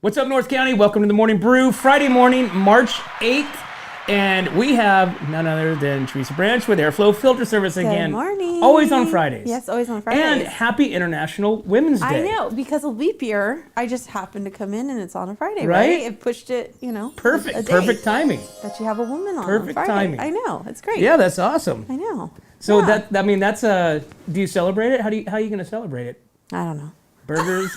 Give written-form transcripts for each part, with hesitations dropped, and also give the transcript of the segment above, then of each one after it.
What's up, North County? Welcome to the Morning Brew, Friday morning, March 8th. And we have none other than Teresa Branch with Airflow Filter Service again. Good morning. Always on Fridays. Yes, always on Fridays. And happy International Women's Day. I know, because of leap year, I just happened to come in and it's on a Friday, right? It pushed it, Perfect timing. That you have a woman on Perfect Friday. timing. I know, it's great. Yeah, that's awesome. I know. So that's do you celebrate it? How are you going to celebrate it? I don't know. Burgers,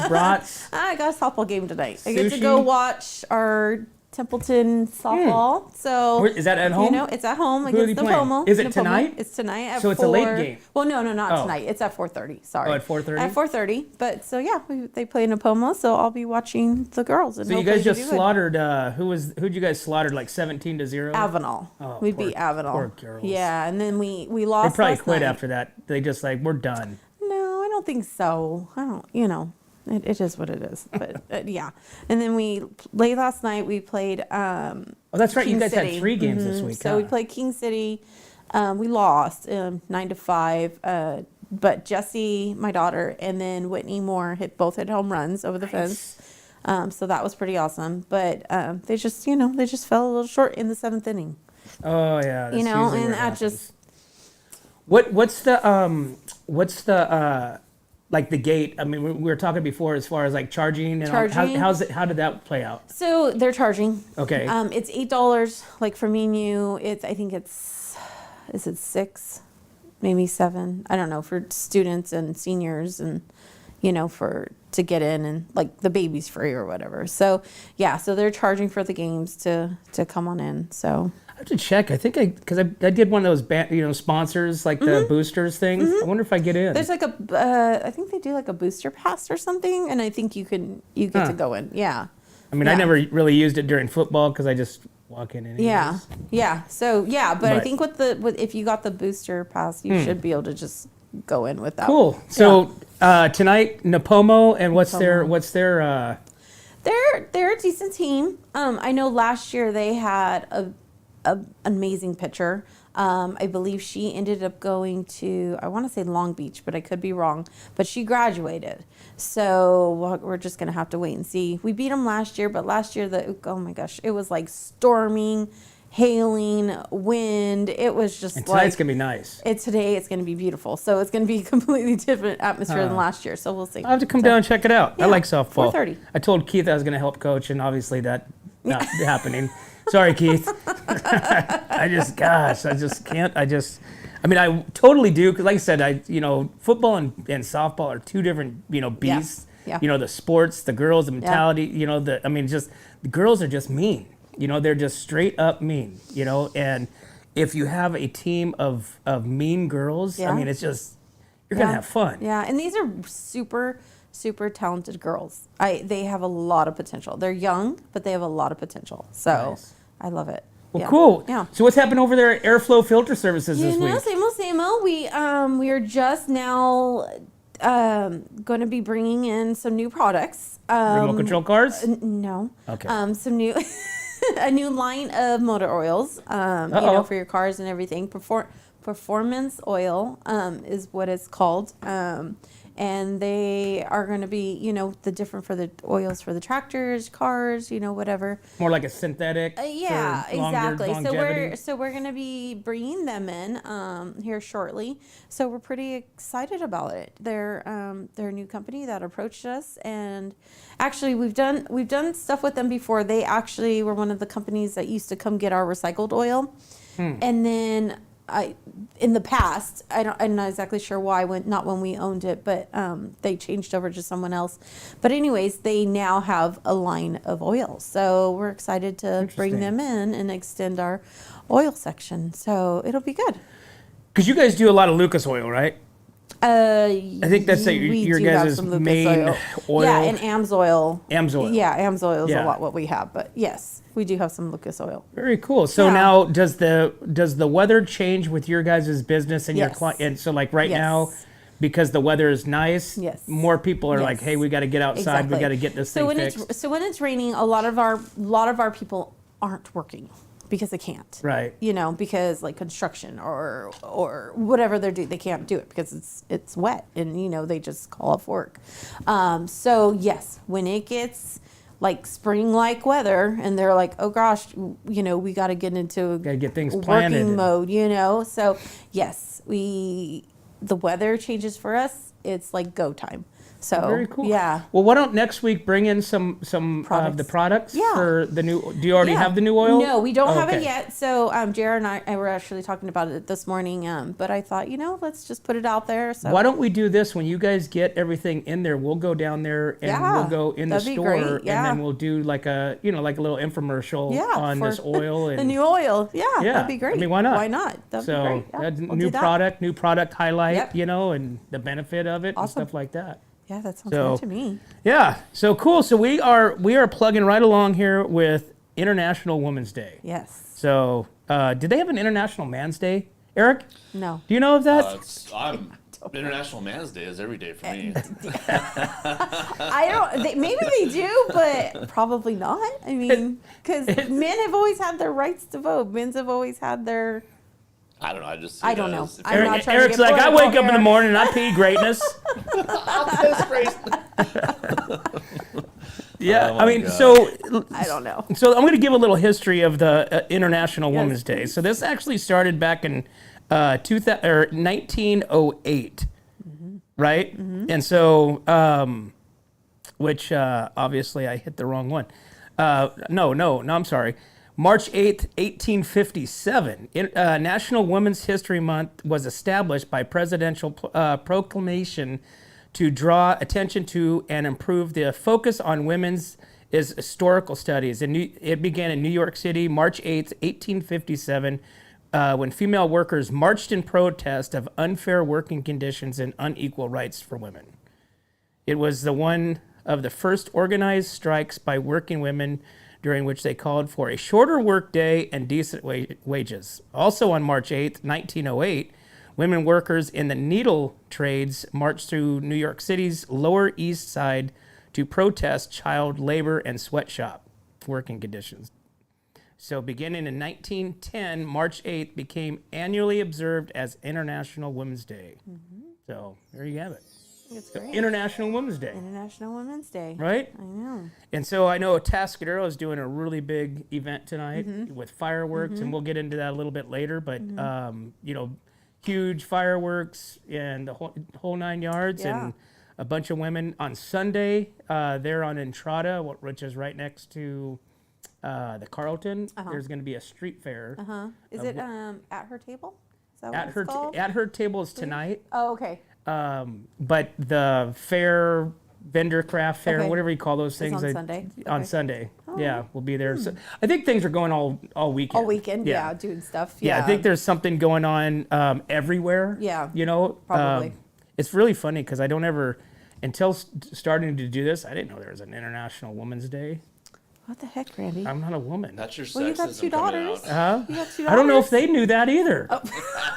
brats. I got a softball game tonight. I Sushi? get to go watch our Templeton softball. So is that at home? It's at home Who are against they playing? Napomo. Is it tonight? It's tonight at 4. So it's a late game. Well, no, not tonight. It's at 4:30. Sorry. Oh, at 4:30? At 4:30. But so yeah, they play Napomo, so I'll be watching the girls. And So you guys just slaughtered. Who'd you guys slaughtered like 17-0? Avenal. Oh, we beat Avenal. Poor girls. Yeah, and then we lost. They probably last quit night. after that. They just we're done. No, I don't think so. I don't. It is what it is. But yeah. And then late last night we played. Oh, that's right. King you guys City. had 3 games this week. So we played King City. We lost 9-5. But Jessie, my daughter, and then Whitney Moore both hit home runs over the fence. So that was pretty awesome. But they just fell a little short in the 7th inning. Oh yeah. That's usually and where it that happens. just. What's the like the gate? I mean, we were talking before as far as like charging and Charging. how did that play out? So they're charging. Okay. It's $8. Like for me and you, is it 6, maybe 7? I don't know, for students and seniors and to get in, and like the baby's free or whatever. So yeah, so they're charging for the games to come on in. So I have to check. I think because I did one of those sponsors like the boosters things. I wonder if I get in. there's like I think they do like a booster pass or something, and I think you get to go in. Yeah. I mean, I never really used it during football because I just walk in anyways. Yeah. So yeah, but I think if you got the booster pass, you should be able to just go in without. Cool. So tonight, Napomo, and what's their They're a decent team. I know last year they had an amazing pitcher. I believe she ended up going to, I want to say Long Beach, but I could be wrong. But she graduated. So we're just going to have to wait and see. We beat them last year, but last year, oh my gosh, it was like storming, hailing, wind. It was just and tonight's going to be nice. Today it's going to be beautiful. So it's going to be a completely different atmosphere than last year. So we'll see. I'll have to come down and check it out. Yeah, I like softball. 4:30. I told Keith I was going to help coach, and obviously that not happening. Sorry, Keith. I just can't. I mean, I totally do. Because like I said, football and softball are 2 different, beasts. Yeah. The sports, the girls, the mentality, the girls are just mean. They're just straight up mean, and if you have a team of mean girls, I mean, it's just, you're going to have fun. Yeah. And these are super, super talented girls. They have a lot of potential. They're young, but they have a lot of potential. So Nice. I love it. Well, cool. Yeah. So what's happened over there at Airflow Filter Services this week? Same old. We are just now going to be bringing in some new products. Remote control cars? No. Okay. Some new, a new line of motor oils. For your cars and everything. Performance oil is what it's called. And they are going to be, the different for the oils for the tractors, cars, whatever. More like a synthetic. Yeah, for longer exactly. longevity. So we're going to be bringing them in here shortly. So we're pretty excited about it. They're a new company that approached us, and actually we've done stuff with them before. They actually were one of the companies that used to come get our recycled oil, and then. In the past, I'm not exactly sure why, not when we owned it, but they changed over to someone else. But anyways, they now have a line of oils. So we're excited to bring them in and extend our oil section. So it'll be good. Because you guys do a lot of Lucas oil, right? I think that's your guys' main oil. Yeah, and AMSOIL. AMSOIL. Yeah, AMSOIL is a lot what we have. But yes, we do have some Lucas oil. Very cool. So now, does the weather change with your guys' business and your client? And so like now, because the weather is nice, more people are like, hey, we got to get outside. Exactly. We got to get this thing fixed. So when it's raining, a lot of our people aren't working. Because they can't, right? Because like construction or whatever they're doing, they can't do it because it's wet and they just call off work. So yes, when it gets like spring-like weather, and they're like, oh gosh, you know, we got to get into Gotta get things planted. working mode, you know. So yes, the weather changes for us. It's like go time. So Very cool. yeah. Well, why don't next week bring in some of the products Yeah. for the new? Do you already Yeah. have the new oil? No, we don't have Okay. it yet. So Jared and I were actually talking about it this morning. But I thought, you know, let's just put it out there. So Why don't we do this when you guys get everything in there? We'll go down there and Yeah, we'll go in the that'd be store great, yeah. and then we'll do like a little infomercial on for this oil and the new oil. Yeah, Yeah. that'd be great. I mean, why not? Why not? That'd be so great. Yeah, that's we'll new do that. product highlight, Yep. you know, and the benefit of it and Awesome. stuff like that. Yeah, that sounds So- good to me. Yeah. So cool. So we are plugging right along here with International Women's Day. Yes. So did they have an International Man's Day, Eric? No. Do you know of that? International Man's Day is every day for me. I don't. Maybe they do, but probably not. I mean, because men have always had their rights to vote. Men have always had their. I don't know. I just. I don't know. If I'm not trying to Eric's get like, I political wake up in the here." morning and I pee greatness. Yeah, Oh I my mein, God. so I don't know. I'm going to give a little history of the International Yes, Women's Day. So this actually started back in 1908, right? And so, which obviously I hit the wrong one. No, I'm sorry. March 8th, 1857, National Women's History Month was established by presidential proclamation to draw attention to and improve the focus on women's historical studies. And it began in New York City, March 8th, 1857, when female workers marched in protest of unfair working conditions and unequal rights for women. It was one of the first organized strikes by working women, during which they called for a shorter workday and decent wages. Also on March 8th, 1908, women workers in the needle trades marched through New York City's Lower East Side to protest child labor and sweatshop working conditions. So beginning in 1910, March 8th became annually observed as International Women's Day. So there you have it. It's great. International Women's Day, International Women's Day. right? I know. And so I know Tascadero is doing a really big event tonight with fireworks, and we'll get into that a little bit later. But huge fireworks and the whole 9 yards, Yeah. and a bunch of women on Sunday. They're on Entrada, which is right next to the Carlton. There's going to be a street fair. Is it at her table? Is that At what her it's called? at her table is tonight. Oh, okay. But the fair, vendor craft fair, Okay. whatever you call those It's things, on Sunday. on Okay. Sunday, yeah, we'll be there. So I think things are going all weekend. All weekend, yeah, doing stuff. Yeah, I think there's something going on everywhere. Yeah, you know, probably. It's really funny because I don't ever, until starting to do this, I didn't know there was an International Women's Day. What the heck, Randy? I'm not a woman. That's your Well, you got sexism 2 coming daughters. out. You have 2 I don't know if daughters? they knew that either.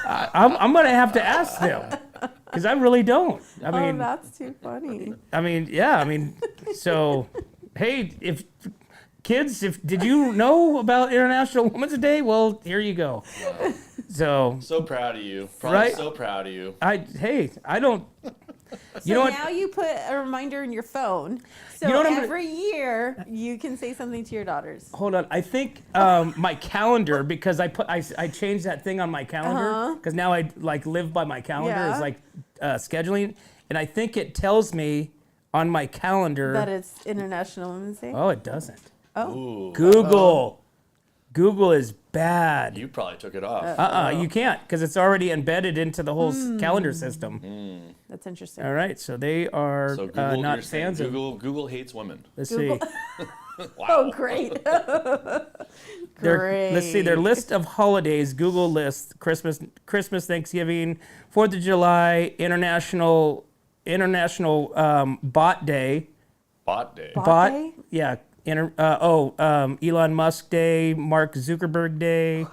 I'm going to have to ask them because I really don't. I mean, Oh, that's too funny. So, hey, if kids, did you know about International Women's Day? Well, here you go. So, So proud of you. Probably Right? so proud of you. I don't. So know what? now you put a reminder in your phone. So You know what I'm gonna- every year you can say something to your daughters. Hold on. I think my calendar, because I changed that thing on my calendar because now I live by my calendar Yeah. is scheduling, and I think it tells me on my calendar. That it's International Women's Day. Oh, it doesn't. Ooh. Google is bad. You probably took it off. You can't because it's already embedded into the whole calendar system. That's interesting. All right, so they are So Google, not you're saying fans of. Google hates women. Let's Google- see. Wow. Oh, great. Let's see their list of holidays. Google lists Christmas, Thanksgiving, 4th of July, International Bot Day. Bot day. Bot Day? Yeah. Elon Musk Day, Mark Zuckerberg Day.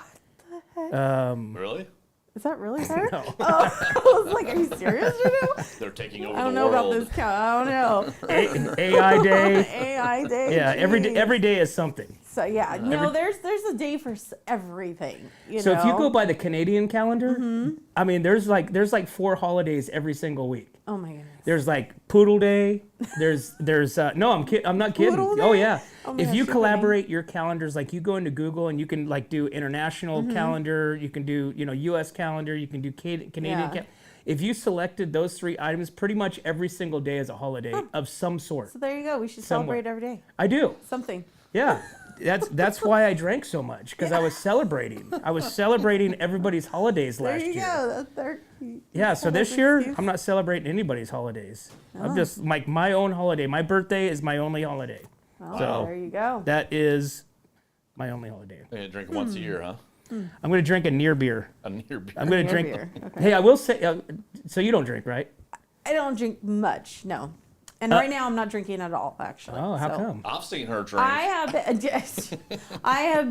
Really? Is that really her? No. Oh, I was like, are you serious right now? They're taking over I don't the know world. about this count. I don't know. AI Day. AI Day. Yeah, every geez. day is something. So yeah, no, there's a day for everything. So if you go by the Canadian calendar, I mean, there's like 4 holidays every single week. Oh my goodness. There's like Poodle Day. There's no, I'm not kidding. Poodle Oh Day? yeah. Oh my If gosh, you you're collaborate your calendars, like you go into Google and you can like do international calendar, you can do U.S. calendar, you can do Canadian Yeah. calendar. If you selected those 3 items, pretty much every single day is a holiday of some sort. So there you go. We should Somewhere. celebrate every day. I do. Something. Yeah. That's why I drank so much, because I was celebrating. I was celebrating everybody's holidays last There you year. go. That's Yeah, so this year I'm not celebrating anybody's holidays. I'm just like my own holiday. My birthday is my only holiday. Oh, So there you go. that is my only holiday. And you drink once a year, huh? I'm going to drink a near beer. A near beer. I'm going to Near drink. beer, okay. Hey, I will say. So you don't drink, right? I don't drink much, no. And right now I'm not drinking at all, actually. Oh, how So come? I've seen her drink. I have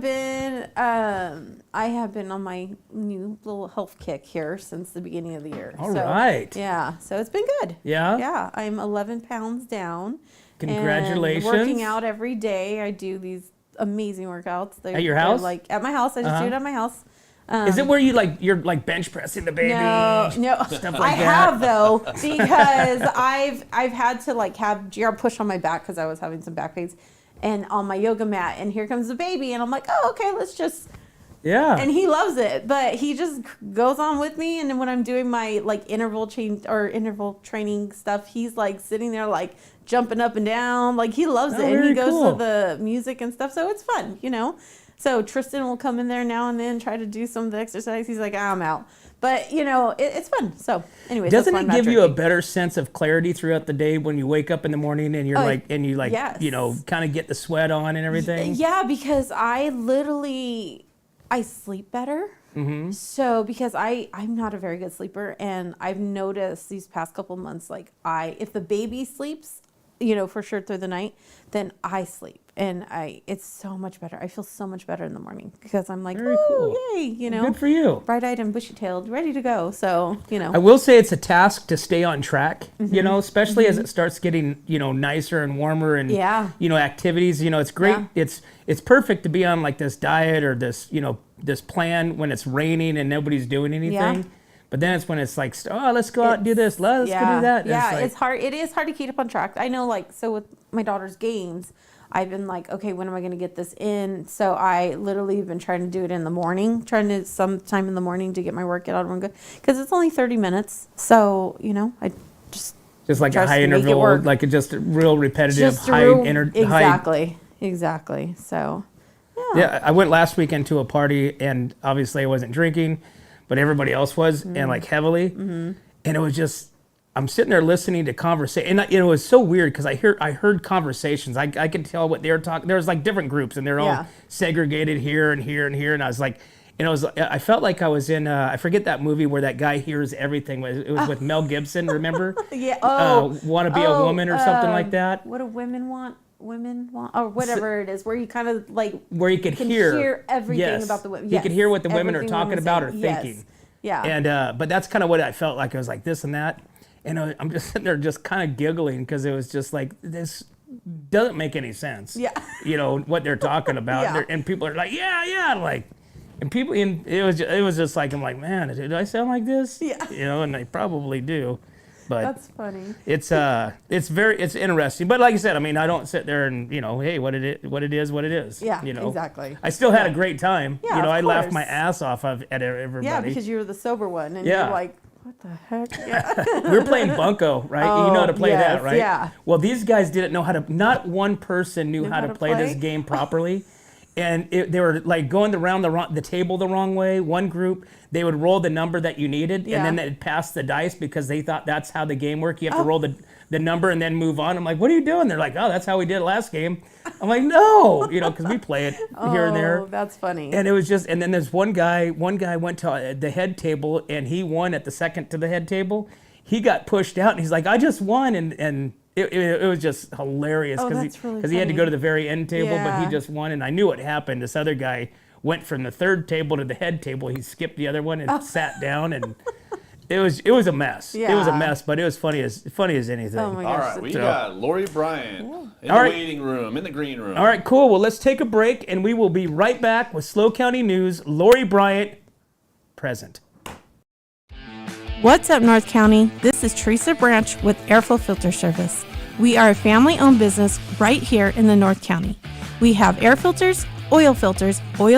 been, I have been on my new little health kick here since the beginning of the year. All right. Yeah, so it's been good. Yeah? Yeah, I'm 11 pounds down. and Congratulations. working out every day. I do these amazing workouts. At your house? Like at my house. I just do it at my house. Is it where you're like bench pressing the baby? No. Stuff like I that? have though, because I've had to like have GR push on my back because I was having some back pains, and on my yoga mat, and here comes the baby, and I'm like, oh, okay, let's just. Yeah. And he loves it, but he just goes on with me. And then when I'm doing my like interval training stuff, he's like sitting there like jumping up and down, like he loves it, and very he goes cool. to the music and stuff, so it's fun, you know. So Tristan will come in there now and then, try to do some of the exercise. He's like, I'm out. But, you know, it's fun. So, anyways, Doesn't that's it why I'm give not you a drinking. better sense of clarity throughout the day when you wake up in the morning and you're yes. you know, kind of get the sweat on and everything? Yeah, because I sleep better. Mm-hmm. So, because I'm not a very good sleeper, and I've noticed these past couple months, like if the baby sleeps, you know, for sure through the night, then I sleep. And it's so much better. I feel so much better in the morning because I'm like, Very oh, cool. yay, you know. Good for you. Bright-eyed and bushy-tailed, ready to go. So, you know. I will say it's a task to stay on track, you know, especially as it starts getting, you know, nicer and warmer and, Yeah. you know, activities. You know, it's great. Yeah. It's perfect to be on like this diet or this, you know, this plan when it's raining and nobody's doing anything. Yeah. But then it's when it's like, oh, let's go out and do this. Let's go do that. And Yeah, like, it's hard. It is hard to keep up on track. I know, like, so with my daughter's games, I've been like, okay, when am I going to get this in? So I literally have been trying to do it in the morning, sometime in the morning to get my workout on good. Because it's only 30 minutes. So, you know, I just like a tries high to make it interval, work. like a just a real repetitive, just high energy. Exactly. So, Yeah, I went last weekend to a party, and obviously I wasn't drinking, but everybody else was, and like heavily. Mm-hmm. And it was just, I'm sitting there listening to conversation, and it was so weird because I heard conversations. I could tell what they were talking. There was like different groups, and they're all Yeah. segregated here and here and here. And I was like, and I felt like I was in, I forget that movie where that guy hears everything. It was with Mel Gibson, remember? yeah. Want to be a woman or something like that. What do women want, or whatever it is, where you kind of like Where you could can hear everything yes. about the women. You could hear what the women are Everything talking women about say. or Yes. thinking. Yeah. And but that's kind of what I felt like. I was like this and that, and I'm just sitting there just kind of giggling because it was just like this doesn't make any sense. Yeah. You know what they're talking about, Yeah. and people are like, yeah, like, and people, and it was just like, I'm like, man, do I sound like this? Yeah. You know, and they probably do. But That's funny. it's interesting. But like I said, I mean, I don't sit there and, you know, hey, what it is. Yeah, you know? exactly. I still had a great time. Yeah, you know, of I laughed course. my ass off at everybody. Yeah, because you were the sober one, and Yeah. you're like, what the heck? Yeah. We were playing bunco, right? You know how to play yes, that, right? yeah. Well, these guys didn't know how to. Not one person knew how to play this game properly, and they were like going around the table the wrong way. One group, they would roll the number that you needed, Yeah. and then they'd pass the dice because they thought that's how the game worked. You have to roll the number and then move on. I'm like, what are you doing? They're like, oh, that's how we did it last game. I'm like, no, you know, because we play it here and there. Oh, that's funny. And it was just, and then there's one guy went to the head table and he won at the second to the head table. He got pushed out and he's like, I just won. And it was just hilarious Oh, because that's really he had to funny. go to the very end table, but Yeah. he just won. And I knew what happened. This other guy went from the third table to the head table. He skipped the other one and sat down. And It was a mess. It was a Yeah. mess, but it was funny as anything. Oh my All gosh. right, we So- got Lori Bryant in All the right. waiting room, in the green room. All right, cool. Well, let's take a break, and we will be right back with SLO County News. Lori Bryant, present. What's up, North County? This is Teresa Branch with Airflow Filter Service. We are a family-owned business right here in the North County. We have air filters, oils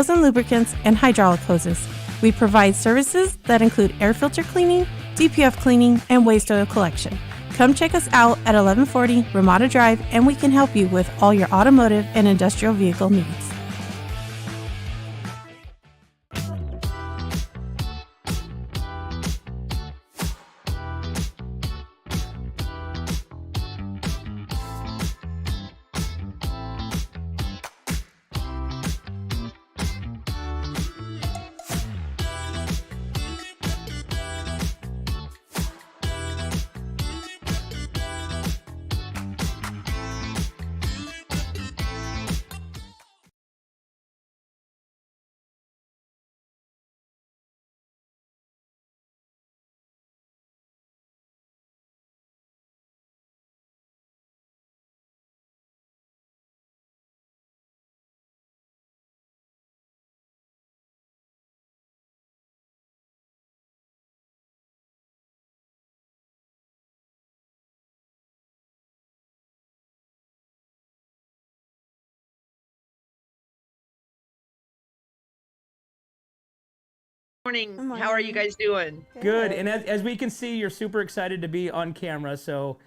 and lubricants, and hydraulic hoses. We provide services that include air filter cleaning, DPF cleaning, and waste oil collection. Come check us out at 1140 Ramada Drive, and we can help you with all your automotive and industrial vehicle needs. Morning. Good How are you morning. guys doing? Good. And as we can see, you're super excited to be on camera, so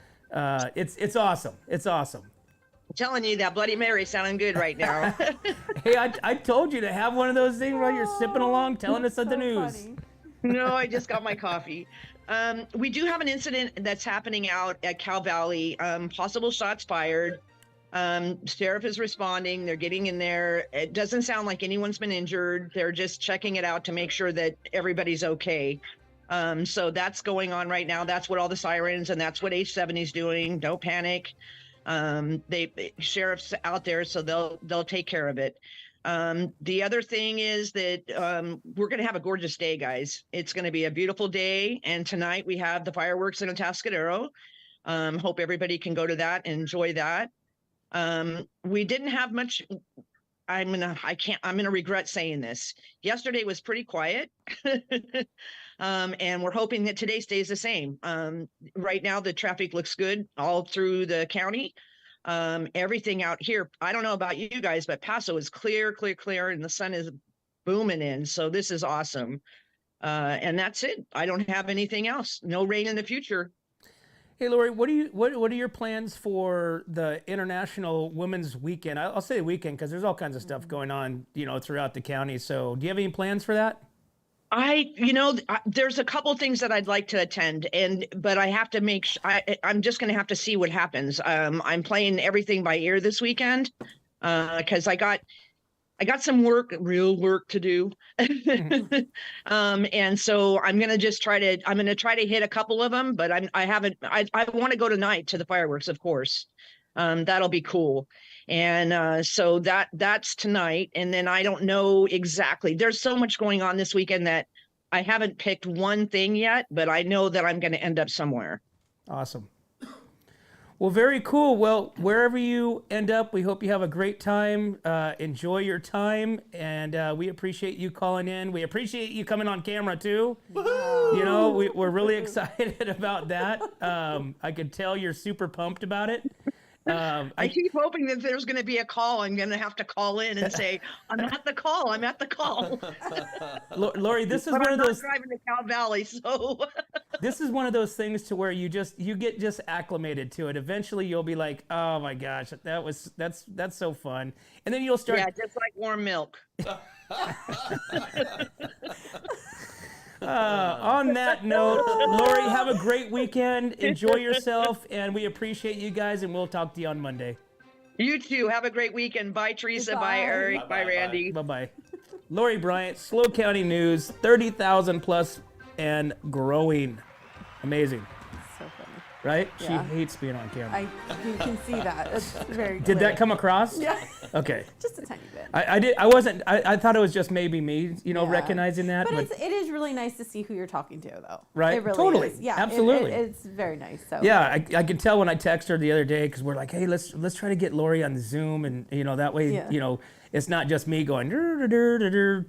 it's awesome. It's awesome. I'm telling you, that Bloody Mary sounding good right now. Hey, I told you to have one of those things while you're sipping along, telling us the news. No, I just got my coffee. We do have an incident that's happening out at Cal Valley. Possible shots fired. Sheriff is responding. They're getting in there. It doesn't sound like anyone's been injured. They're just checking it out to make sure that everybody's okay. So that's going on right now. That's what all the sirens and that's what H70's doing. Don't panic. Sheriff's out there, so they'll take care of it. The other thing is that we're going to have a gorgeous day, guys. It's going to be a beautiful day. And tonight we have the fireworks in Atascadero. Hope everybody can go to that and enjoy that. We didn't have much. I'm gonna regret saying this. Yesterday was pretty quiet. And we're hoping that today stays the same. Right now the traffic looks good all through the county. Everything out here, I don't know about you guys, but Paso is clear, and the sun is booming in. So this is awesome. And that's it. I don't have anything else. No rain in the future. Hey, Lori, what are your plans for the International Women's Weekend? I'll say weekend because there's all kinds of stuff going on, throughout the county. So, do you have any plans for that? There's a couple things that I'd like to attend, but I have to I'm just going to have to see what happens. I'm playing everything by ear this weekend because I got some real work to do. And so I'm going to try to hit a couple of them, but I want to go tonight to the fireworks, of course. That'll be cool. And so that's tonight. And then I don't know exactly, there's so much going on this weekend that I haven't picked one thing yet, but I know that I'm going to end up somewhere. Awesome. Well, very cool. Well, wherever you end up, we hope you have a great time. Enjoy your time, and we appreciate you calling in. We appreciate you coming on camera too. Woo-hoo! We're really excited about that. I could tell you're super pumped about it. I keep hoping that there's going to be a call. I'm going to have to call in and say, I'm at the call. Lori, this is but one I'm of those. not driving to Cal Valley, so. This is one of those things to where you get just acclimated to it. Eventually, you'll be like, oh my gosh, that's so fun, and then you'll start. Yeah, just like warm milk. On that note, Lori, have a great weekend. Enjoy yourself, and we appreciate you guys, and we'll talk to you on Monday. You too. Have a great weekend. Bye, Teresa. Bye, Eric. Bye, Randy. Bye-bye. Lori Bryant, SLO County News, 30,000 plus and growing. Amazing. So funny. right? Yeah. She hates being on camera. You can see that. It's very Did clear. that come across? Yeah. Okay. Just a tiny bit. I thought it was just maybe me, Yeah. recognizing that. But it is really nice to see who you're talking to, though. Right. It really Totally. is. Yeah. Absolutely. It's very nice. So. Yeah, I could tell when I texted her the other day because we're like, hey, let's try to get Lori on Zoom, and that way, Yeah. it's not just me going,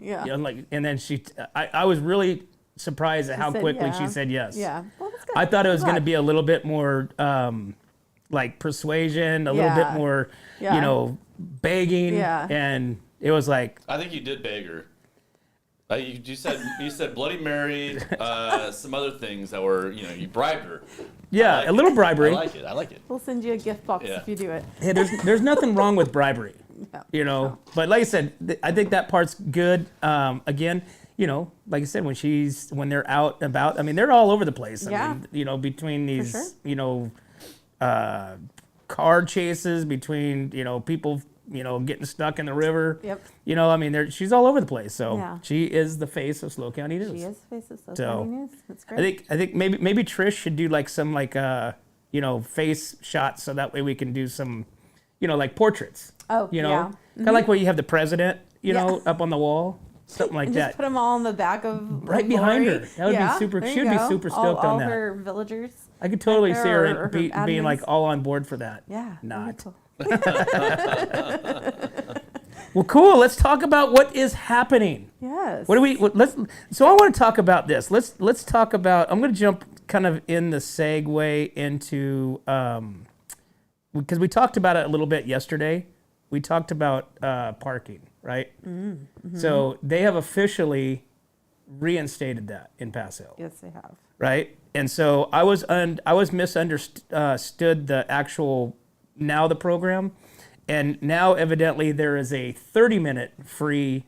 Yeah. like, and then I was really surprised at how said quickly yeah. she said yes. Yeah. Well, that's good. I thought it was I'm going to glad. be a little bit more like persuasion, a little bit Yeah. more, Yeah. begging, Yeah. and it was like, I think you did beg her. You said Bloody Mary, some other things that were, you bribed her. yeah, like a little it. bribery. I like it. We'll send you a gift box Yeah. if you do it. Hey, there's nothing wrong with bribery. No. But like I said, I think that part's good. Again, like I said, when they're out and about, I mean, they're all over the place. Yeah. I mean, between these, sure. car chases, between, people, getting stuck in the river. Yep. I mean, she's all over the place. So Yeah. she is the face of SLO County News. She is face of So, social news. That's great. I think maybe Trish should do like some face shots so that way we can do some, like portraits. Oh, You know, yeah. kind of like where you have the president, Yeah. up on the wall, something like And that. just put them all on the back of Right behind Lori. her. That would be Yeah, super- there she you would be go. super stoked all on that. her villagers. I could totally see her or her being like admins. all on board for that. Yeah. Not. wonderful. Well, cool. Let's talk about what is happening. Yes. So I want to talk about this. Let's talk about. I'm going to jump kind of in the segue into because we talked about it a little bit yesterday. We talked about parking, right? Mm-hmm. So they have officially reinstated that in Pass Hill, Yes, they have. right? And so I was misunderstood the actual the program, and now evidently there is a 30-minute free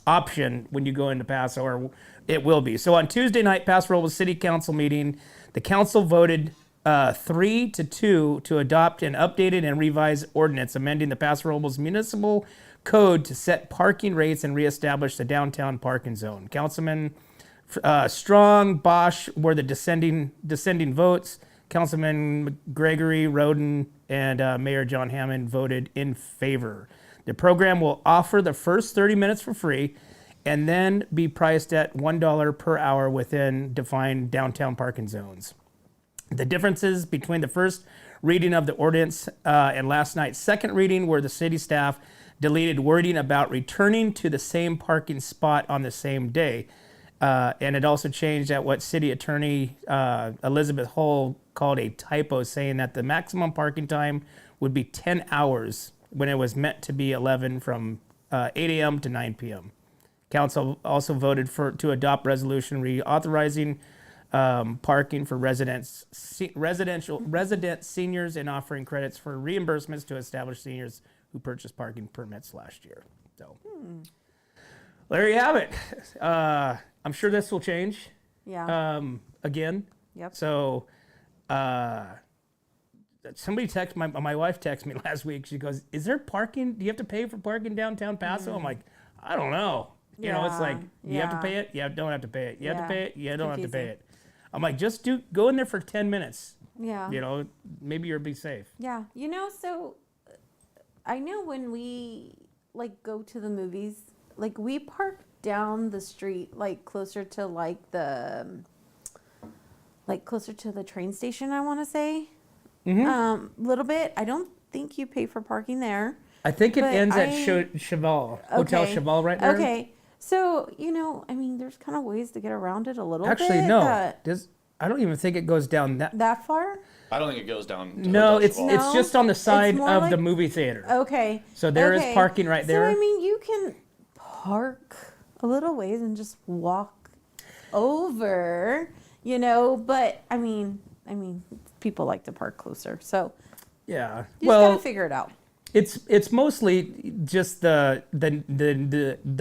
option when you go into Paso, or it will be. So on Tuesday night, Paso Robles City Council meeting, the council voted 3-2 to adopt an updated and revised ordinance amending the Paso Robles Municipal Code to set parking rates and reestablish the downtown parking zone. Councilman Strong, Bosch were the descending votes. Councilman Gregory, Roden, and Mayor John Hammond voted in favor. The program will offer the first 30 minutes for free and then be priced at $1 per hour within defined downtown parking zones. The differences between the first reading of the ordinance and last night's second reading were the city staff deleted wording about returning to the same parking spot on the same day. And it also changed at what City Attorney Elizabeth Hull called a typo, saying that the maximum parking time would be 10 hours when it was meant to be 11 from 8 a.m. to 9 p.m. Council also voted to adopt resolution reauthorizing parking for resident seniors and offering credits for reimbursements to established seniors who purchased parking permits last year. So there you have it. I'm sure this will change Yeah. again. Yep. So somebody texted my wife texted me last week. She goes, "Is there parking? Do you have to pay for parking downtown Paso?" I'm like, "I don't know." It's like you have to pay it. Yeah, don't have to pay it. You have to pay it. Yeah, don't have to pay Confusing. it. I'm like, just go in there for 10 minutes. Yeah. Maybe you'll be safe. Yeah. So I know when we go to the movies, we park down the street, closer to closer to the train station, I want to say. Little bit. I don't think you pay for parking there. I think it But ends at I- Cheval, Hotel Okay. Cheval right there. Okay. So, there's kind of ways to get around it a little Actually, bit. no. that- I don't even think it goes down that. that far? I don't think it goes down. To No, Hotel it's Cheval. No, just on the side more of like- the movie theater. Okay. So there is okay. parking right there. So, you can park a little ways and just walk over, but people like to park closer. So Yeah. you just Well, gotta figure it out. it's mostly just the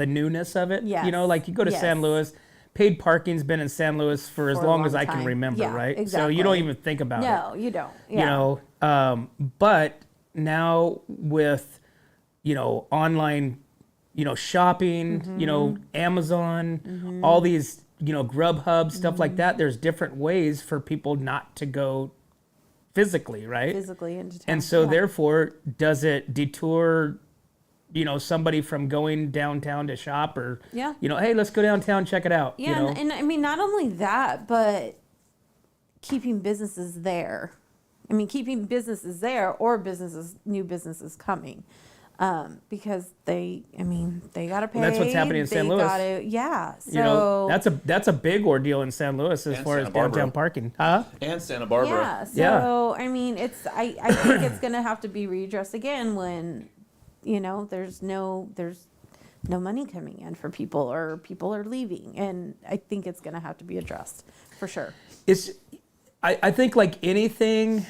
newness of it. Yes. You go to San Yes. Louis, paid parking's been in San Louis for as For a long long as I can time. remember, Yeah, right? So exactly. you don't even think about it. No, you don't. Yeah. But now with online shopping, Mm-hmm. Amazon, all these Grubhub, stuff like that. There's different ways for people not to go physically, right? Physically into town. And so Yeah. therefore, does it detour, somebody from going downtown to shop or, Yeah. Hey, let's go downtown, check it out. Yeah, and I mean, not only that, but keeping businesses there. I mean, keeping businesses there or new businesses coming. Because they got to pay. Well, that's what's happening in San Louis. Yeah. So that's a big ordeal in San Luis as And far Santa as downtown Barbara. parking. Huh? And Santa Barbara. yeah. So I mean, I think it's gonna have to be readdressed again when, there's no money coming in for people or people are leaving, and I think it's gonna have to be addressed for sure. I think like anything.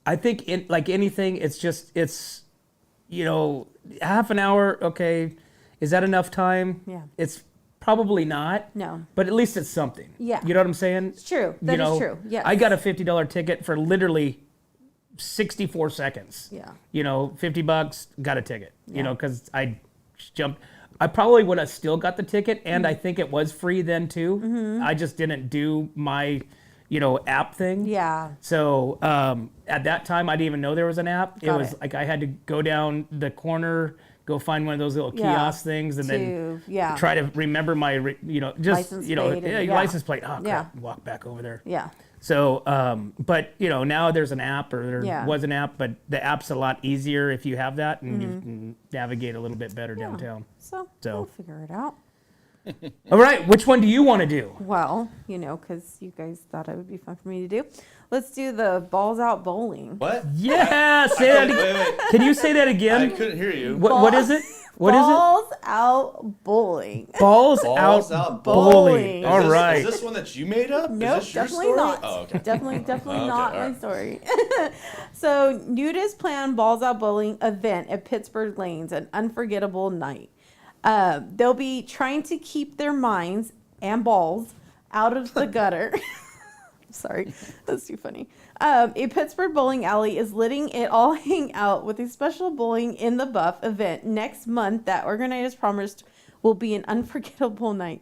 I think like anything, it's half an hour. Okay, is that enough time? Yeah. It's probably not. No. But at least it's something. Yeah. You know what I'm saying? It's true. That is true. Yes. I got a $50 ticket for literally 64 seconds. Yeah. $50, got a ticket. Yeah. Because I jumped. I probably would have still got the ticket, and I think it was free then too. Mm-hmm. I just didn't do my, app thing. Yeah. So at that time, I didn't even know there was an app. It Got was it. like I had to go down the corner, go find one of those little Yeah. kiosk things, and then try to remember my, License plate and- license plate. Oh, crap. Yeah. Walk back over there. Yeah. So, but now there's an app, or there Yeah. was an app, but the app's a lot easier if you have that, and you can navigate a little bit better downtown. So So. we'll figure it out. All right, which one do you want to do? Well, because you guys thought it would be fun for me to do. Let's do the balls out bowling. What? Yeah, say that. Wait. Can you say that I again? couldn't hear you. What is it? What is it? Balls out bowling. Balls Balls out out bowling. bowling. All Is right. this one that you made up? Nope, Is this your definitely story? not. Oh, okay. Definitely Okay, not all my right. story. So, nudist planned balls out bowling event at Pittsburgh Lanes, an unforgettable night. They'll be trying to keep their minds and balls out of the gutter. Sorry, that's too funny. A Pittsburgh bowling alley is letting it all hang out with a special bowling in the buff event next month that organizers promised will be an unforgettable night.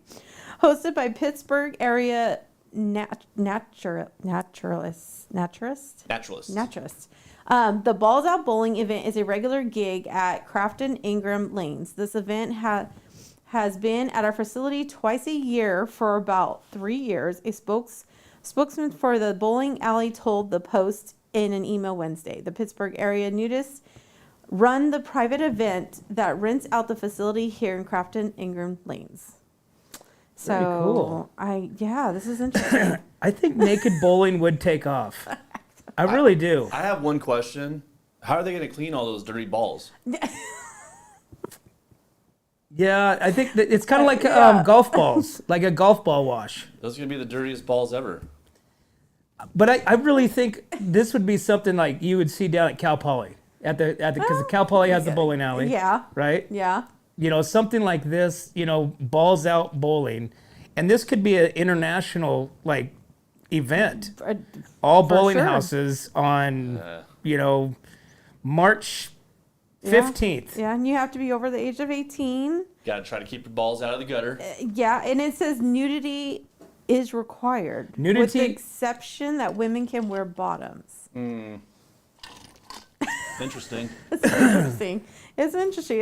Hosted by Pittsburgh area naturalist. The Balls Out Bowling event is a regular gig at Crafton Ingram Lanes. This event has been at our facility twice a year for about 3 years. A spokesman for the bowling alley told the Post in an email Wednesday. The Pittsburgh area nudists run the private event that rents out the facility here in Crafton Ingram Lanes. So Very cool. This is interesting. I think naked bowling would take off. I really do. I have one question. How are they going to clean all those dirty balls? Yeah, I think that it's kind of like Yeah. golf balls, like a golf ball wash. Those are going to be the dirtiest balls ever. But I really think this would be something like you would see down at Cal Poly because Cal Poly has the bowling alley. Yeah. Right. Yeah. Something like this. Balls out bowling, and this could be an international event. All bowling sure. houses on March Yeah. 15th. Yeah, and you have to be over the age of 18. Got to try to keep your balls out of the gutter. Yeah, and it says nudity is required. With Nudity- the exception that women can wear bottoms. Interesting. It's interesting. It's interesting.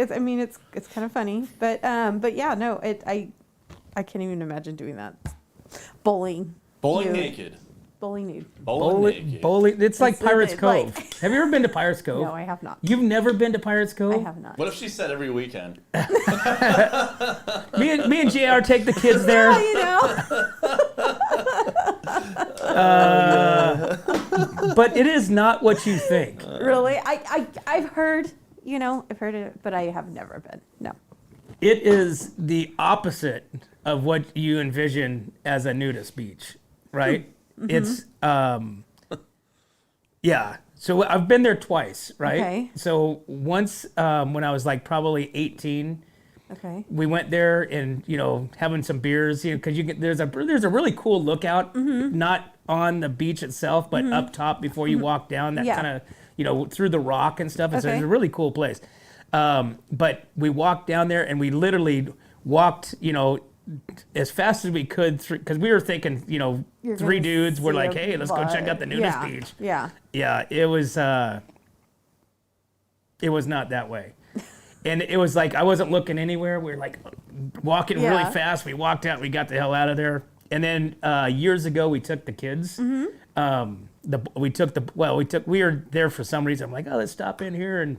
It's kind of funny, but yeah, no, I can't even imagine doing that. Bowling. Bowling nude. naked. Bowling nude. Bowling naked. Bowling. It's like It's Pirates like- Cove. Have you ever been to Pirates Cove? No, I have not. You've never been to Pirates Cove? I have not. What if she said every weekend? Me and JR take the kids there. You know? But it is not what you think. Really? I've heard, I've heard it, but I have never been. No. It is the opposite of what you envision as a nudist beach, right? It's yeah. So I've been there twice, right? Okay. So once when I was probably 18, Okay. we went there and having some beers, because there's a really cool lookout, not on the beach itself, but up top before you walk down that Yeah. kind of through the rock and stuff. It's Okay. a really cool place. But we walked down there and we literally walked, as fast as we could because we were thinking, You're three gonna dudes were see like, a hey, let's go check out the nudist yeah, beach. Yeah. Yeah, it was not that way. And it was like I wasn't looking anywhere. We were like walking really Yeah. fast. We walked out. We got the hell out of there. And then years ago, we took the kids. We were there for some reason. I'm like, oh, let's stop in here, and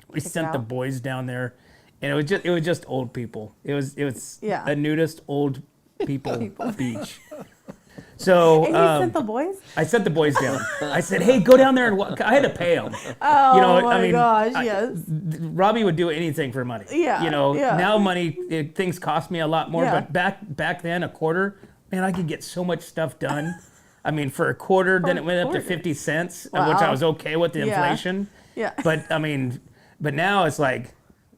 we sent the out. boys down there. And it was just old people. It was Yeah. a nudist old people beach. So And you sent the boys? I sent the boys down. I said, hey, go down there and walk. I had to pay them. Oh my gosh, yes. Robbie would do anything for money. Yeah, yeah. Now things cost me a lot more. Yeah. But back then, a quarter, man, I could get so much stuff done. I mean, for a quarter, then it went up to 50 cents, which I was okay with the inflation. Yeah. But now it's like,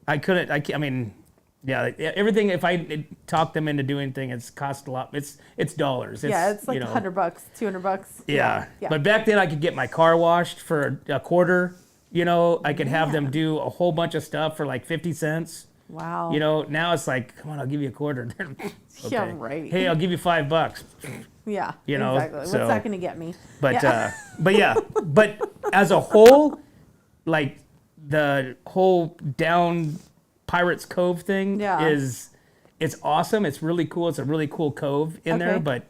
everything, if I talk them into doing things, it's cost a lot. It's dollars. It's like $100, $200. Yeah. Yeah. But back then I could get my car washed for a quarter. I could have them do a whole bunch of stuff for like 50 cents. Wow. Now it's like, come on, I'll give you a quarter. Okay. Yeah, right. Hey, I'll give you $5. Yeah. Exactly. What's So- that going to get me? But but as a whole, like the whole down Pirates Cove thing it's awesome. It's really cool. It's a really cool cove in there, but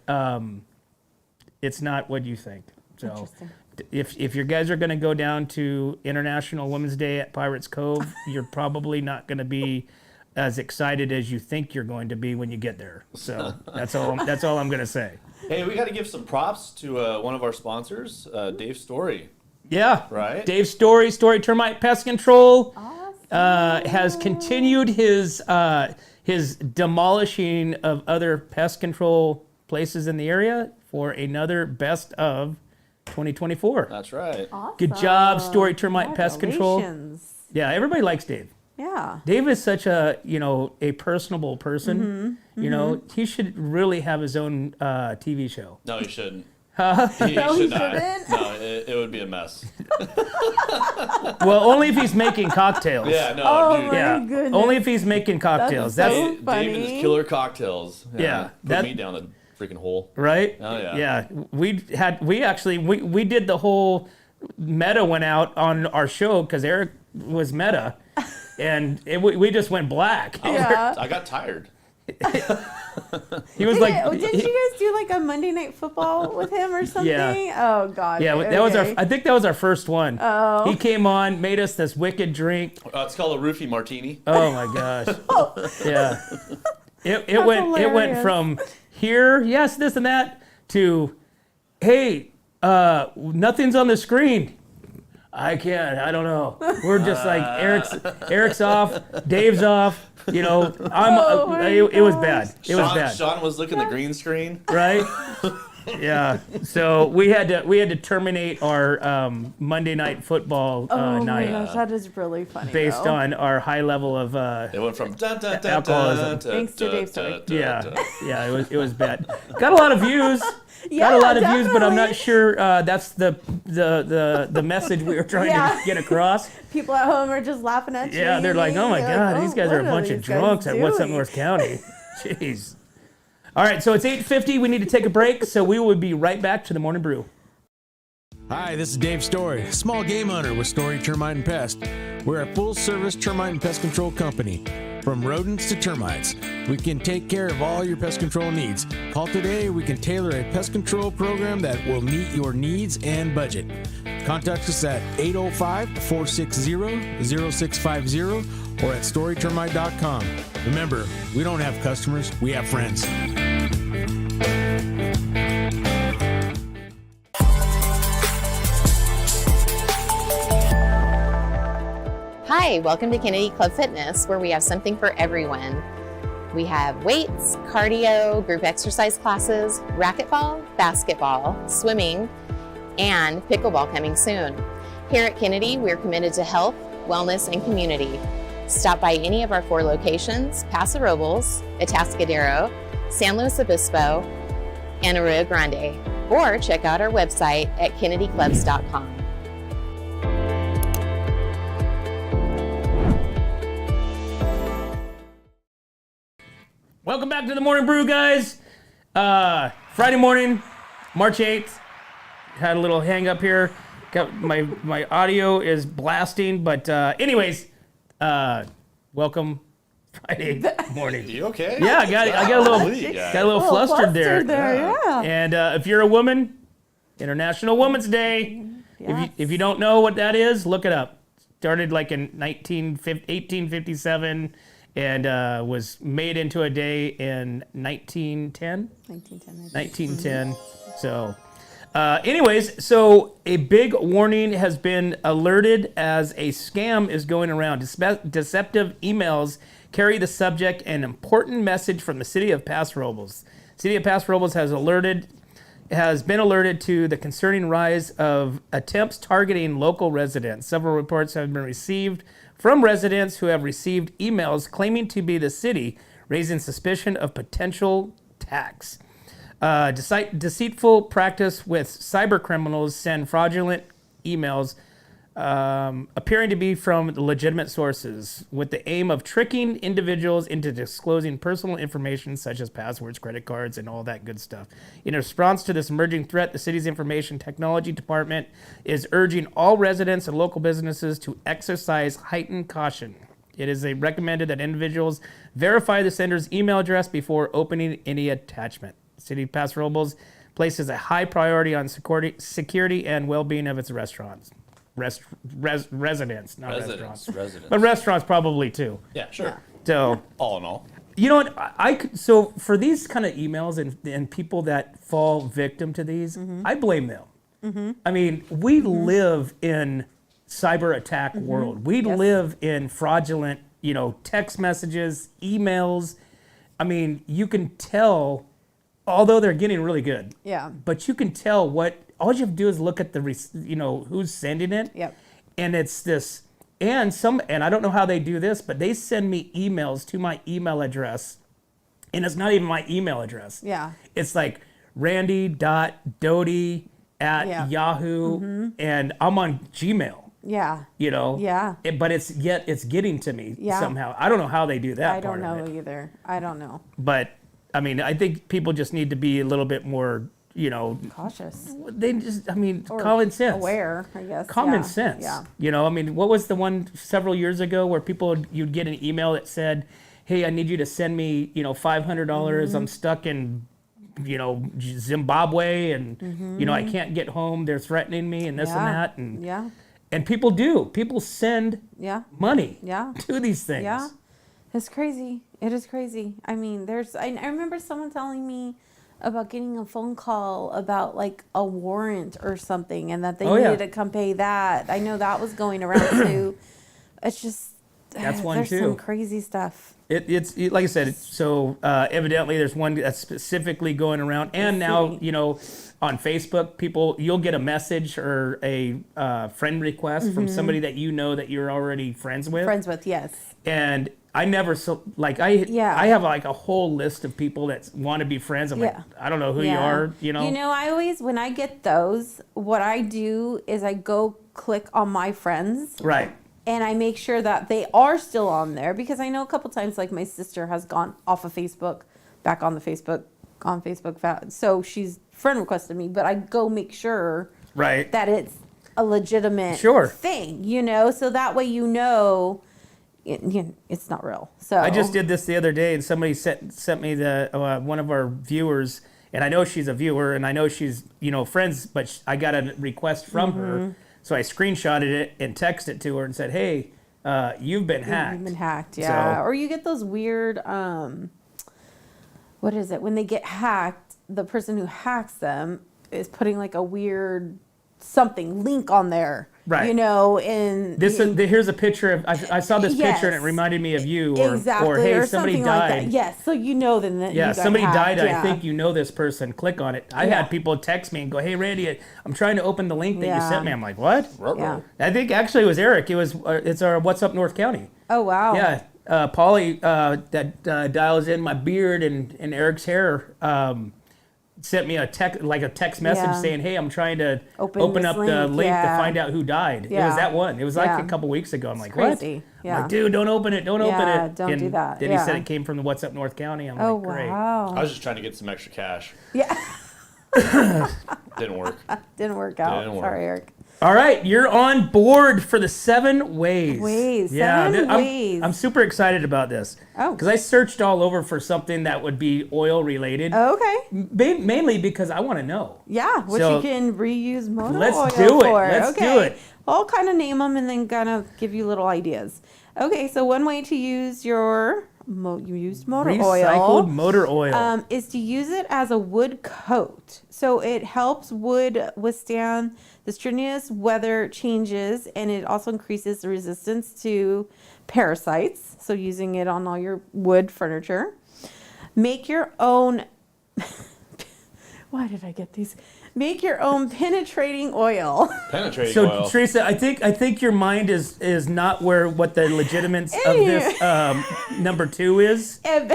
it's not what you think. So Interesting. if your guys are going to go down to International Women's Day at Pirates Cove, you're probably not going to be as excited as you think you're going to be when you get there. So that's all I'm going to say. Hey, we got to give some props to one of our sponsors, Dave Story. Yeah. Right? Dave Story Termite Pest Control has continued his demolishing of other pest control places in the area for another best of 2024. That's right. Awesome. Good job, Story Termite Pest Control. Congratulations. Yeah, everybody likes Dave. Yeah. Dave is such a personable person. He should really have his own TV show. No, he shouldn't. He No, should he not. shouldn't? No, it would be a mess. Well, only if he's making cocktails. Yeah, no, Oh dude. my Yeah, goodness. only if he's making cocktails. That's That's, so Dave funny. and his killer cocktails. Yeah, Put me down the freaking hole. right. Oh, yeah. Yeah, we did the whole meta went out on our show because Eric was meta, and we just went black. Yeah. I got tired. He was like, Didn't you guys do like a Monday Night Football with him or something? Yeah. Oh gosh. yeah, that was okay. I think that was our first one. Oh. He came on, made us this wicked drink. It's called a roofie martini. Oh my gosh. Yeah. It That's went hilarious. from here, yes, this and that, to hey, nothing's on the screen. I don't know. We're just like Eric's off, Dave's off. It was bad. It was bad. Sean was looking at the green screen. Right? Yeah. So we had to terminate our Monday night football Oh night my gosh, that is really funny. based though. on our high level of It went from Alcoholism. Thanks to Dave Story. yeah. It was bad. Got a lot of views. Yeah, Got a lot of views, but I'm not definitely. sure that's the message we were trying to get across. People at home are just laughing at you. Yeah, they're like, oh my You're God, like, these guys are a what bunch of these guys drunks at What's Up doing? North County. Jeez. All right, so it's 8:50. We need to take a break, so we will be right back to the Morning Brew. Hi, this is Dave Story, small game hunter with Story Termite and Pest. We're a full-service termite and pest control company. From rodents to termites, we can take care of all your pest control needs. Call today, we can tailor a pest control program that will meet your needs and budget. Contact us at 805-460-0650 or at storytermite.com. Remember, we don't have customers, we have friends. Hi, welcome to Kennedy Club Fitness, where we have something for everyone. We have weights, cardio, group exercise classes, racquetball, basketball, swimming, and pickleball coming soon. Here at Kennedy, we're committed to health, wellness, and community. Stop by any of our 4 locations, Paso Robles, Atascadero, San Luis Obispo, and Arroyo Grande, or check out our website at kennedyclubs.com. Welcome back to the Morning Brew, guys. Friday morning, March 8th. Had a little hang up here. Got my audio is blasting, but anyways, welcome Friday morning. You okay? Yeah, I got a little flustered there. Yeah. And if you're a woman, International Women's Day. Yes. If you don't know what that is, look it up. Started like in 1857 and was made into a day in 1910. 1910. So, anyways, so a big warning has been alerted as a scam is going around. Deceptive emails carry the subject an important message from the city of Paso Robles. City of Paso Robles has been alerted to the concerning rise of attempts targeting local residents. Several reports have been received from residents who have received emails claiming to be the city, raising suspicion of potential tax. Deceitful practice with cyber criminals send fraudulent emails appearing to be from legitimate sources with the aim of tricking individuals into disclosing personal information such as passwords, credit cards, and all that good stuff. In response to this emerging threat, the city's information technology department is urging all residents and local businesses to exercise heightened caution. It is recommended that individuals verify the sender's email address before opening any attachment. City of Paso Robles places a high priority on security and well-being of its restaurants. Residents, not restaurants. Residents. But restaurants probably too. Yeah, sure. So, All in all. you know what? So for these kind of emails and people that fall victim to these, I blame them. I mean, we live in cyber attack world. We live in fraudulent, text messages, emails. I mean, you can tell, although they're getting really good. Yeah. But you can tell all you have to do is look at the, who's sending it. Yep. And it's this, and I don't know how they do this, but they send me emails to my email address, and it's not even my email address. Yeah. It's like randy.doty@yahoo, and I'm on Gmail. Yeah. Yeah. But it's getting to me somehow. I don't know how they do that. I don't part of know it. either. I don't know. But I mean, I think people just need to be a little bit more, Cautious. they just, Or common sense. Aware, I guess. Common Yeah. sense. Yeah. What was the one several years ago where you'd get an email that said, hey, I need you to send me, $500. I'm stuck in, Zimbabwe and, I can't get home. They're threatening me and this and that. And people do. People send money to these things. Yeah. It's crazy. It is crazy. I mean, I remember someone telling me about getting a phone call about like a warrant or something and that they needed to come pay that. I know that was going around too. It's just, that's one there's too. some crazy stuff. It's like I said, so evidently there's one that's specifically going around. And now, on Facebook, you'll get a message or a friend request from somebody that that you're already friends with. Friends with, yes. And I never, I have like a whole list of people that want to be friends. I'm like, I don't know who you are, I always, when I get those, what I do is I go click on my friends. Right. And I make sure that they are still on there because I know a couple times, like my sister has gone off of Facebook, back on Facebook. So she's friend requested me, but I go make sure that it's a legitimate thing, so that way it's not real. So I just did this the other day, and somebody sent me one of our viewers, and I know she's a viewer, and I know she's friends, but I got a request from her. So I screenshotted it and texted it to her and said, hey, you've been hacked. You've been hacked, yeah. Or you get those weird, what is it? When they get hacked, the person who hacks them is putting like a weird link on there. Right. And here's a picture of, I saw this picture and it reminded me of you. Or hey, or somebody died. Like that. Yes, so then that somebody died. Yeah. I think this person. Click on it. I had people text me and go, hey, Randy, I'm trying to open the link that you sent me. I'm like, what? Yeah. I think actually it was Eric. It's our What's Up North County. Oh, wow. Yeah. Polly that dials in my beard and Eric's hair. sent me a text message Yeah. saying, "Hey, I'm trying to Open open this up the link, link yeah. to find out who died." It Yeah. was that one. It was like Yeah. a couple weeks ago. I'm like, crazy. "What?" Yeah. I'm like, "Dude, don't open it. Don't open Yeah, it." don't do And that. Then he said Yeah. it came from the What's Up North County. I'm Oh, like, "Great." wow. I was just trying to get some extra cash. Yeah. Didn't work. Didn't work out. Didn't work. Sorry, Eric. All right, you're on board for the 7 ways. Seven ways. I'm super excited about this. Oh. Because I searched all over for something that would be oil related. Okay. Mainly because I want to know. Yeah, which So, you can reuse motor let's oil do it. for. Let's okay. do it. I'll kind of name them and then kind of give you little ideas. Okay, so one way to use your used motor Recycled oil motor oil. is to use it as a wood coat. So it helps wood withstand the strenuous weather changes, and it also increases the resistance to parasites. So using it on all your wood furniture. Make your own. Why did I get these? Make your own penetrating oil. Penetrating So oil. Teresa, I think your mind is not what the legitimacy of this number 2 is, And-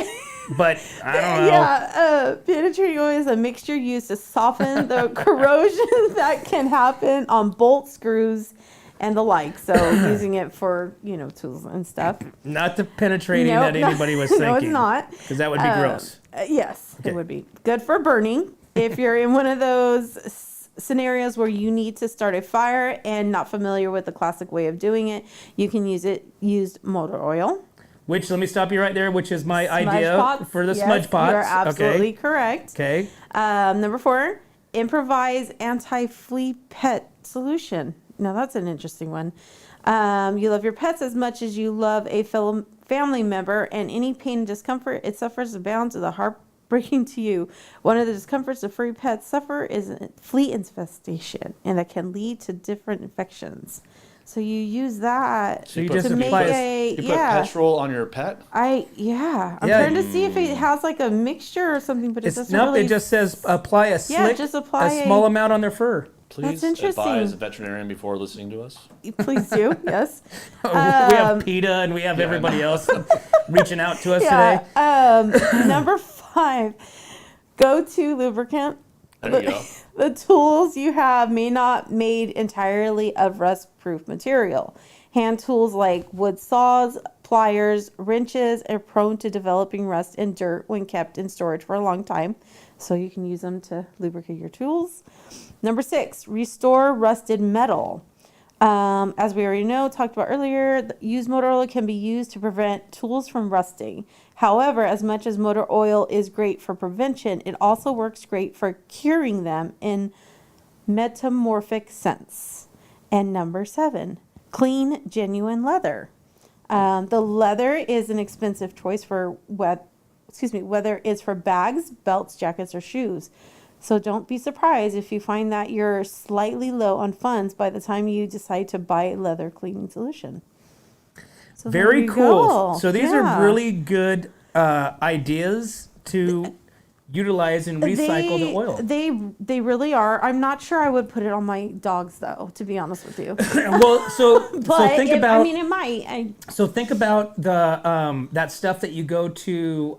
but I don't know. Yeah, penetrating oil is a mixture used to soften the corrosion that can happen on bolt screws and the like. So using it for, tools and stuff. Not the penetrating Nope, that anybody was thinking. No, it's not. Because that would be gross. Yes, Okay. it would be. Good for burning. If you're in one of those scenarios where you need to start a fire and not familiar with the classic way of doing it, you can use used motor oil. Which, let me stop you right there, which is my Smudge idea pots. for the Yes, smudge pots. You're absolutely correct. Okay. Number 4, improvise anti-flea pet solution. Now that's an interesting one. You love your pets as much as you love a fellow family member, and any pain and discomfort it suffers abounds to the heartbreaking to you. One of the discomforts of furry pets suffer is flea infestation, and that can lead to different infections. So you use that So you to just make apply a You put petrol on your pet? I'm Yeah. trying to see if it has like a mixture or something, but it doesn't Nope, really. it just says apply a slick, just apply a small amount on their fur. Please interesting. advise a veterinarian before listening to us. Please do, yes. we have PETA and we have everybody else reaching out to us today. Number 5, go to lubricant. There you go. The tools you have may not made entirely of rust-proof material. Hand tools like wood saws, pliers, wrenches are prone to developing rust and dirt when kept in storage for a long time. So you can use them to lubricate your tools. Number 6, restore rusted metal. As we already know, talked about earlier, used motor oil can be used to prevent tools from rusting. However, as much as motor oil is great for prevention, it also works great for curing them in metamorphic sense. And number 7, clean, genuine leather. The leather is an expensive choice for whether it's for bags, belts, jackets, or shoes. So don't be surprised if you find that you're slightly low on funds by the time you decide to buy a leather cleaning solution. So there Very you cool. go. So these Yeah. are really good ideas to utilize and recycle the oil. They really are. I'm not sure I would put it on my dogs though, to be honest with you. Well, so But think it about might. so think about the that stuff that you go to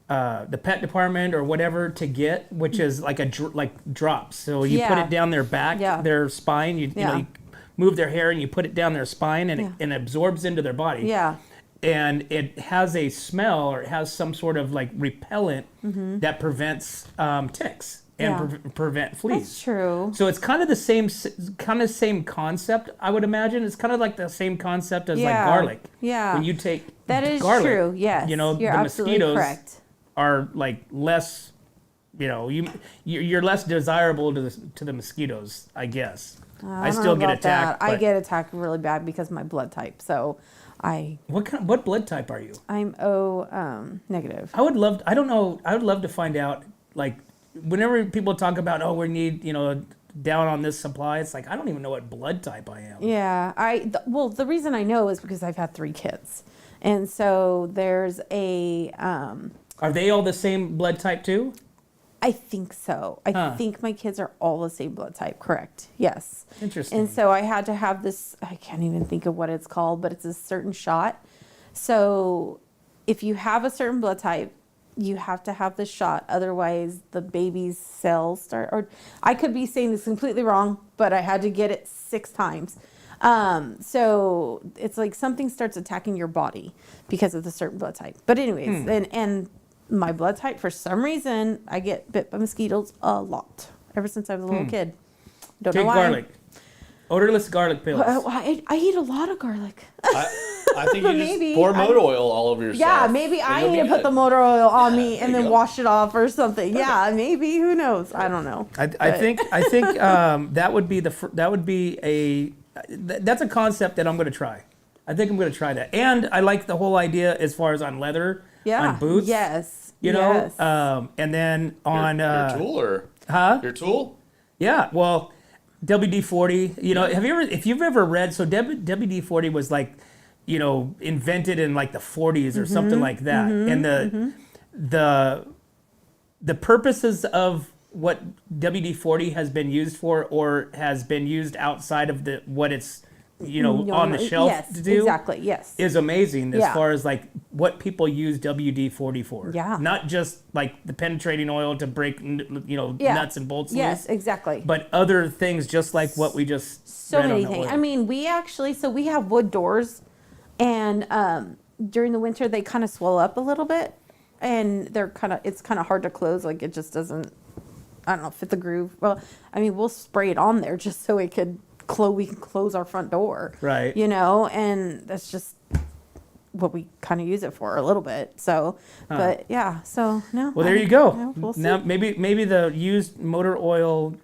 the pet department or whatever to get, which is like like drops. So you put Yeah. it down their back, Yeah. their spine. You Yeah. know, you move their hair and you put it down their spine, and it absorbs into their body. Yeah. And it has a smell, or it has some sort of like repellent that prevents ticks and Yeah. prevent fleas. That's true. So it's kind of the same concept, I would imagine. It's kind of like the same concept as like Yeah. garlic. Yeah. When you take That is garlic, true. Yes. you know, you're the absolutely mosquitoes correct. are like less, you know, you're less desirable to the mosquitoes, I guess. I don't still know get about that. attacked. I but- get attacked really bad because of my blood type. So What blood type are you? I'm O negative. I don't know. I would love to find out, like, whenever people talk about, oh, we need, down on this supply, it's like, I don't even know what blood type I am. Yeah, well, the reason I know is because I've had 3 kids, and so there's a. Are they all the same blood type too? I think so. I think my kids are all the same blood type. Correct. Yes. Interesting. And so I had to have this. I can't even think of what it's called, but it's a certain shot. So if you have a certain blood type, you have to have the shot. Otherwise, the baby's cells start, or I could be saying this completely wrong, but I had to get it 6 times. So it's like something starts attacking your body because of the certain blood type. But anyways, and my blood type, for some reason, I get bit by mosquitoes a lot ever since I was a little kid. Don't know Take why. garlic. Odorless garlic pills. I eat a lot of garlic. I think you Maybe. just pour motor oil all over yourself. Yeah, maybe I you'll need be to put good. the motor oil on me and There you then go. wash it off or something. Yeah, maybe. Who knows? I don't know. I think that would be that's a concept that I'm going to try. I think I'm going to try that. And I like the whole idea as far as on leather, Yeah. on boots. Yes. You know, Yes. and then on your tool or your tool. Yeah, well, WD-40. You know, if you've ever read, so WD-40 was like, you know, invented in like the 40s or something like that, and the purposes of what WD-40 has been used for, or has been used outside of what it's, you know, on the shelf yes, to do. Exactly. Yes. Is amazing as Yeah. far as like what people use WD-40 for. Yeah. Not just like the penetrating oil to break, you know, Yeah. nuts and bolts Yes. loose, Exactly. but other things just like what we just So read many on the things. oil. I mean, we have wood doors, and during the winter they kind of swell up a little bit, and it's kind of hard to close. Like it just doesn't, I don't know, fit the groove. Well, I mean, we'll spray it on there just so we can close our front door. Right. You know, and that's just what we kind of use it for a little bit. So, but yeah. So no. Well, there you go. Yeah, we'll see. Now maybe the used motor oil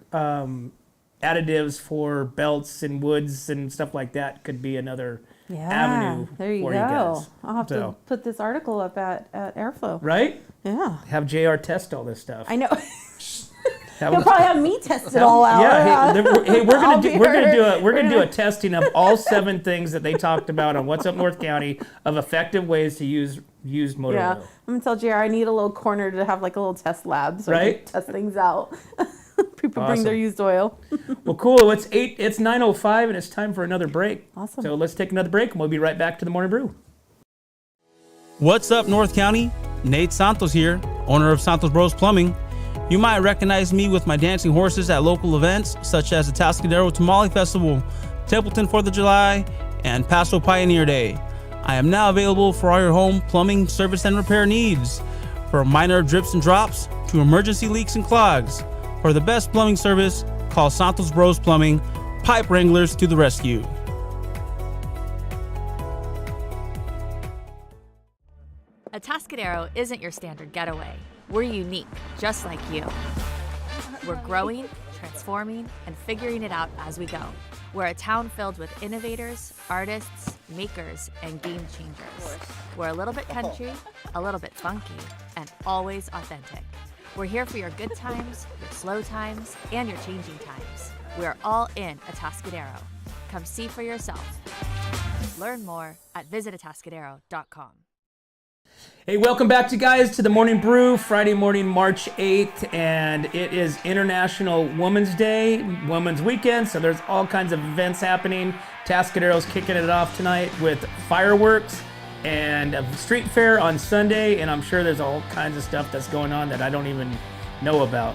additives for belts and woods and stuff like that could be another avenue There you for go. you guys. I'll have to So, put this article up at Airflow. right? Yeah. Have JR test all this stuff. I know. Have- He'll probably have me test it all out. Yeah, hey, we're I'll gonna be do a testing of all 7 things that they talked about on What's Up North County of effective ways to use used motor Yeah. oil. I'm gonna tell JR I need a little corner to have like a little test lab so I Right? can test things out. People bring their Awesome. used oil. Well, cool. It's 9:05 and it's time for another break. Awesome. So let's take another break and we'll be right back to the Morning Brew. What's up, North County? Nate Santos here, owner of Santos Bros Plumbing. You might recognize me with my dancing horses at local events such as the Tascadero Tamale Festival, Templeton 4th of July, and Paso Pioneer Day. I am now available for all your home plumbing service and repair needs, from minor drips and drops to emergency leaks and clogs. For the best plumbing service, call Santos Bros Plumbing, pipe wranglers to the rescue. Atascadero isn't your standard getaway. We're unique, just like you. We're growing, transforming, and figuring it out as we go. We're a town filled with innovators, artists, makers, and game changers. We're a little bit country, a little bit funky, and always authentic. We're here for your good times, your slow times, and your changing times. We're all in Atascadero. Come see for yourself. Learn more at visitatascadero.com. Hey, welcome back to the Morning Brew, Friday morning, March 8th, and it is International Women's Day, Women's Weekend, so there's all kinds of events happening. Tascadero's kicking it off tonight with fireworks and a street fair on Sunday, and I'm sure there's all kinds of stuff that's going on that I don't even know about.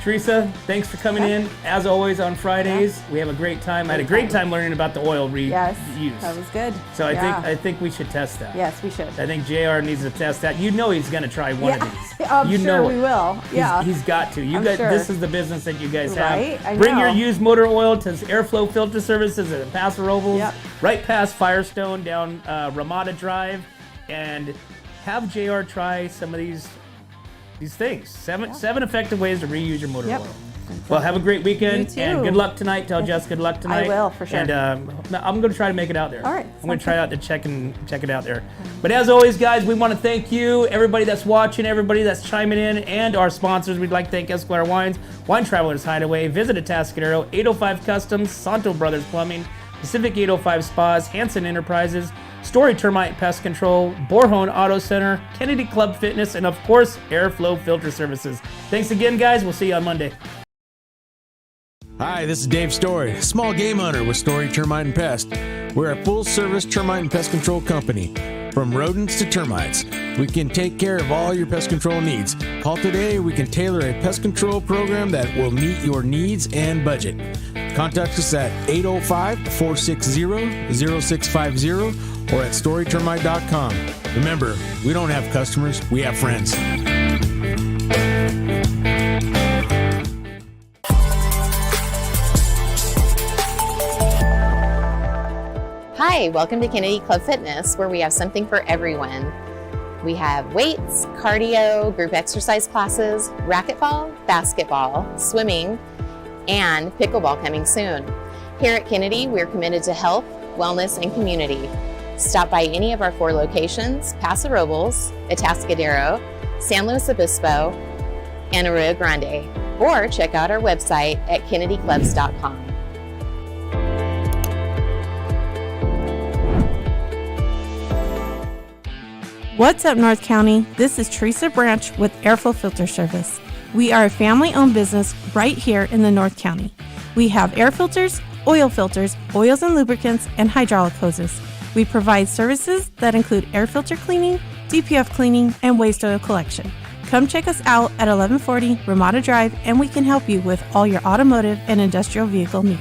Teresa, thanks for coming in. As always on Fridays, we have a great time. I had a great time learning about the oil reuse. Yes. That was good. So Yeah. I think we should test that. Yes, we should. I think JR needs to test that. You know he's going to try one of these. I'm you sure know we it. will. Yeah. He's got to. You I'm guys, sure. this is the business that you guys have. Right? I Bring your know. used motor oil to Airflow Filter Services at Paso Robles, Yep. right past Firestone down Ramada Drive, and have JR try some of these things. Seven effective ways to reuse your motor Yep. oil. Well, have a great weekend, You too. and good luck tonight. Tell Jess good luck tonight. will, for sure. And I'm going to try to make it out there. All right, I'm going sounds to try out to check it out there. But as always, guys, we want to thank you, everybody that's watching, everybody that's chiming in, and our sponsors. We'd like to thank Esquire Wines, Wine Travelers Hideaway, Visit Atascadero, 805 Customs, Santo Brothers Plumbing, Pacific 805 Spas, Hanson Enterprises, Story Termite Pest Control, Borhone Auto Center, Kennedy Club Fitness, and of course, Airflow Filter Services. Thanks again, guys. We'll see you on Monday. Hi, this is Dave Story, small game hunter with Story Termite and Pest. We're a full-service termite and pest control company. From rodents to termites, we can take care of all your pest control needs. Call today. We can tailor a pest control program that will meet your needs and budget. Contact us at 805-460-0650 or at storytermite.com. Remember, we don't have customers, we have friends. Hi, welcome to Kennedy Club Fitness, where we have something for everyone. We have weights, cardio, group exercise classes, racquetball, basketball, swimming, and pickleball coming soon. Here at Kennedy, we're committed to health, wellness, and community. Stop by any of our 4 locations: Paso Robles, Atascadero, San Luis Obispo, and Arroyo Grande, or check out our website at kennedyclubs.com. What's up, North County? This is Teresa Branch with Airflow Filter Service. We are a family-owned business right here in the North County. We have air filters, oils and lubricants, and hydraulic hoses. We provide services that include air filter cleaning, DPF cleaning, and waste oil collection. Come check us out at 1140 Ramada Drive, and we can help you with all your automotive and industrial vehicle needs.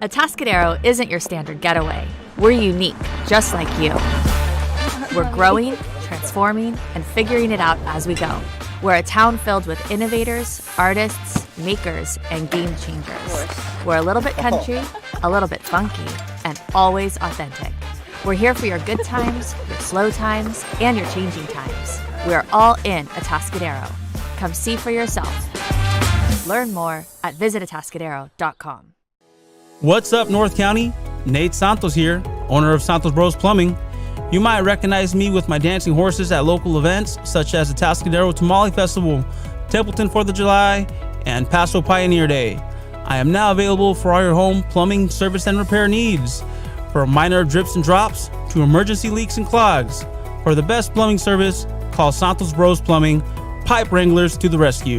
Atascadero isn't your standard getaway. We're unique, just like you. We're growing, transforming, and figuring it out as we go. We're a town filled with innovators, artists, makers, and game changers. We're a little bit country, a little bit funky, and always authentic. We're here for your good times, your slow times, and your changing times. We are all in Atascadero. Come see for yourself. Learn more at visitatascadero.com. What's up, North County? Nate Santos here, owner of Santos Bros Plumbing. You might recognize me with my dancing horses at local events such as the Atascadero Tamale Festival, Templeton 4th of July, and Paso Pioneer Day. I am now available for all your home plumbing service and repair needs, from minor drips and drops to emergency leaks and clogs. For the best plumbing service, call Santos Bros Plumbing, pipe wranglers to the rescue.